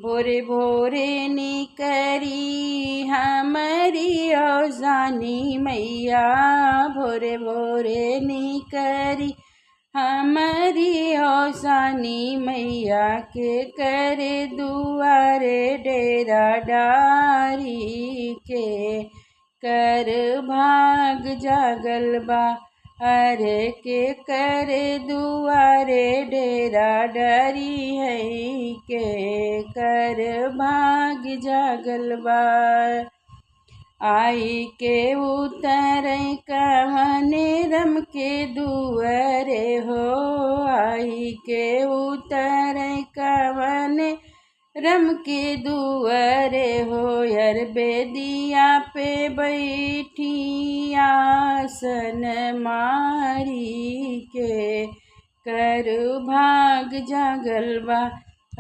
भोरे भोरे निकरी हमारी औसानी मैया, भोरे भोरे निकरी हमारी औसानी मैया के करे दुआरे डेरा डारी के कर भाग जागल बा, अरे के करे दुआरे डेरा डरी है के कर भाग जागल बा। आई के उतर कवने रम के दुआरे हो, आई के उतर कवने रम के दुआरे हो, यार बेदिया पे बैठी आसन मारी के कर भाग जागल बा,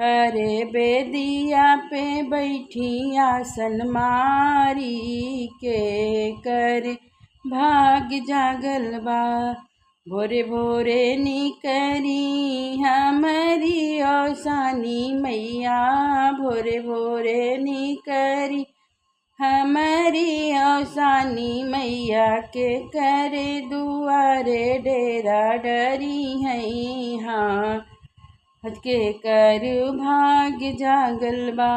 अरे बेदिया पे बैठी आसन मारी के कर भाग जागल बा। भोरे भोरे निकरी हमारी औसानी मैया, भोरे भोरे निकरी हमारी औसानी मैया के करे दुआरे डेरा डरी है हाँ, के कर भाग जागल बा।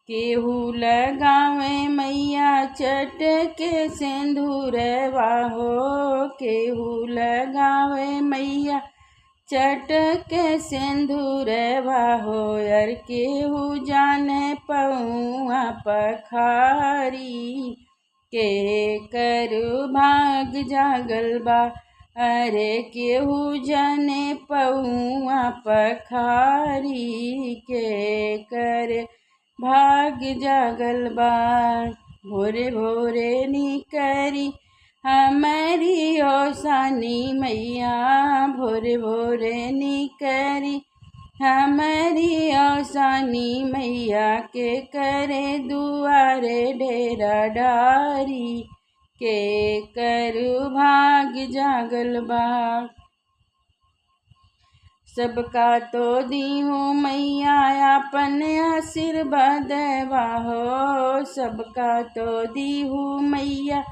केहू लगावे मैया चटके सिंदूरवा हो, केहू लगावे मैया चटके सिंदूरवा हो, यार केहू जाने पौआ पखारी के कर भाग जागल बा, अरे केहू जाने पौआ पखारी के कर भाग जागल बा। भोरे भोरे निकरी हमारी औसानी मैया, भोरे भोरे निकरी हमारी औसानी मैया के करे दुआरे डेरा डारी के कर भाग जागल बा। सबका तो दीहू मैया अपन आशीर्वाद हो, सबका तो दीहू मैया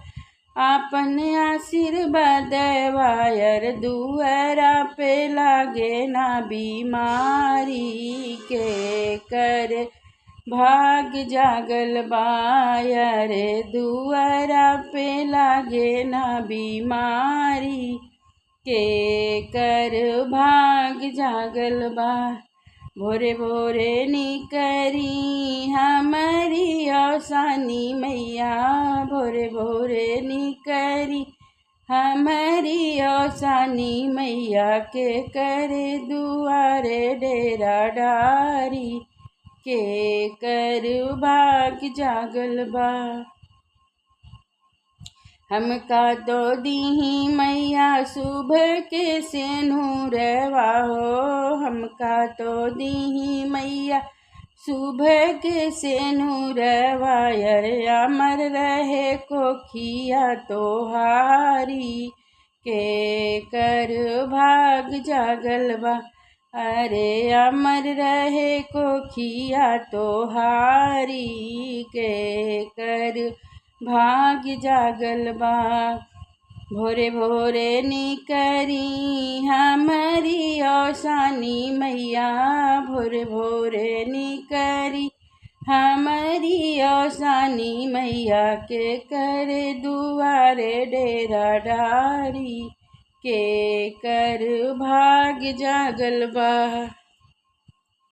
अपन आशीर्वाद वायर दुआरा पे लागे ना बीमारी के कर भाग जागल बायर दुआरा पे लागे ना बीमारी के कर भाग जागल बा। भोरे भोरे निकरी हमारी औसानी मैया, भोरे भोरे निकरी हमारी औसानी मैया के करे दुआरे डेरा डारी के कर भाग जागल बा। हमका तो दीही मैया सुबह के सेनुरवा हो, हमका तो दीही मैया सुबह के सेनुरवा अमर रहे कोखिया तोहारी के कर भाग जागल बा। अरे अमर रहे कोखिया तोहारी के कर भाग जागल बा। भोरे भोरे निकरी हमारी औसानी मैया, भोरे भोरे निकरी हमारी औसानी मैया के करे दुआरे डेरा डारी के कर भाग जागल बा।